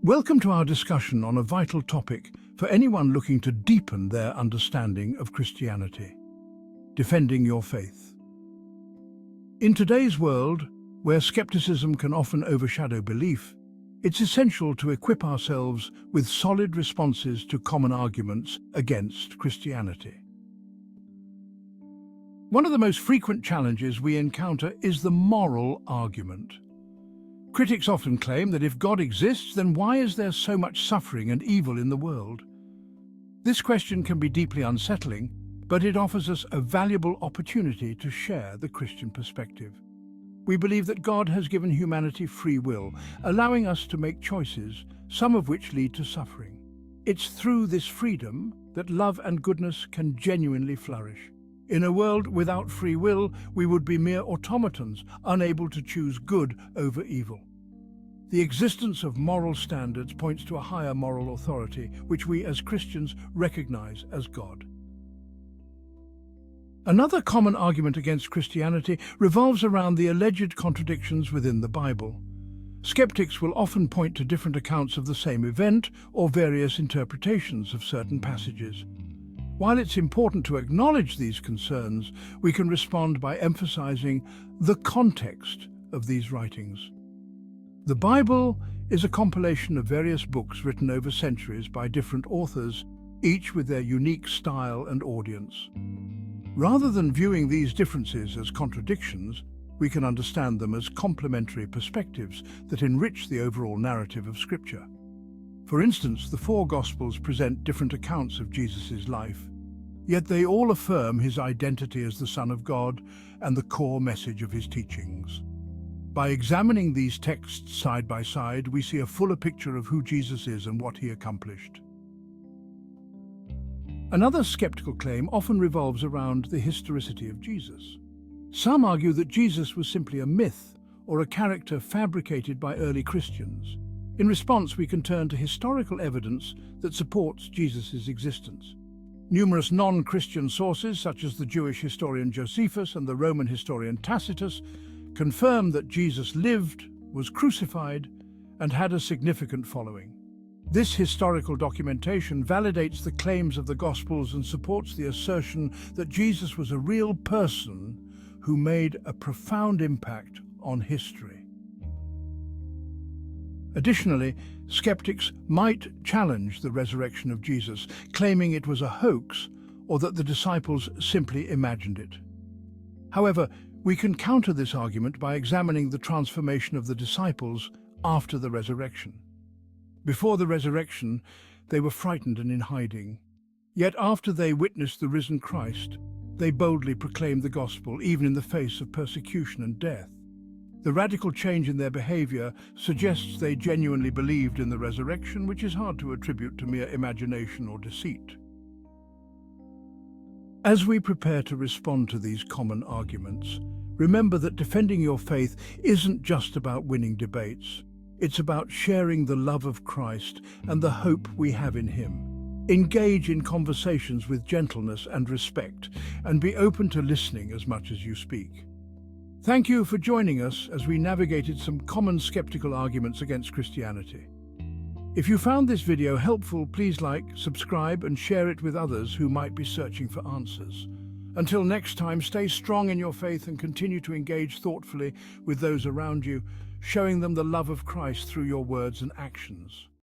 Welcome to our discussion on a vital topic for anyone looking to deepen their understanding of Christianity: defending your faith. In today's world, where skepticism can often overshadow belief, it's essential to equip ourselves with solid responses to common arguments against Christianity. One of the most frequent challenges we encounter is the moral argument. Critics often claim that if God exists, then why is there so much suffering and evil in the world? This question can be deeply unsettling, but it offers us a valuable opportunity to share the Christian perspective. We believe that God has given humanity free will, allowing us to make choices, some of which lead to suffering. It's through this freedom that love and goodness can genuinely flourish. In a world without free will, we would be mere automatons, unable to choose good over evil. The existence of moral standards points to a higher moral authority, which we as Christians recognize as God. Another common argument against Christianity revolves around the alleged contradictions within the Bible. Skeptics will often point to different accounts of the same event or various interpretations of certain passages. While it's important to acknowledge these concerns, we can respond by emphasizing the context of these writings. The Bible is a compilation of various books written over centuries by different authors, each with their unique style and audience. Rather than viewing these differences as contradictions, we can understand them as complementary perspectives that enrich the overall narrative of Scripture. For instance, the four Gospels present different accounts of Jesus' life, yet they all affirm his identity as the Son of God and the core message of his teachings. By examining these texts side by side, we see a fuller picture of who Jesus is and what he accomplished. Another skeptical claim often revolves around the historicity of Jesus. Some argue that Jesus was simply a myth or a character fabricated by early Christians. In response, we can turn to historical evidence that supports Jesus' existence. Numerous non-Christian sources, such as the Jewish historian Josephus and the Roman historian Tacitus, confirm that Jesus lived, was crucified, and had a significant following. This historical documentation validates the claims of the Gospels and supports the assertion that Jesus was a real person who made a profound impact on history. Additionally, skeptics might challenge the resurrection of Jesus, claiming it was a hoax or that the disciples simply imagined it. However, we can counter this argument by examining the transformation of the disciples after the resurrection. Before the resurrection, they were frightened and in hiding. Yet after they witnessed the risen Christ, they boldly proclaimed the gospel, even in the face of persecution and death. The radical change in their behavior suggests they genuinely believed in the resurrection, which is hard to attribute to mere imagination or deceit. As we prepare to respond to these common arguments, remember that defending your faith isn't just about winning debates. It's about sharing the love of Christ and the hope we have in him. Engage in conversations with gentleness and respect, and be open to listening as much as you speak. Thank you for joining us as we navigated some common skeptical arguments against Christianity. If you found this video helpful, please like, subscribe, and share it with others who might be searching for answers. Until next time, stay strong in your faith and continue to engage thoughtfully with those around you, showing them the love of Christ through your words and actions.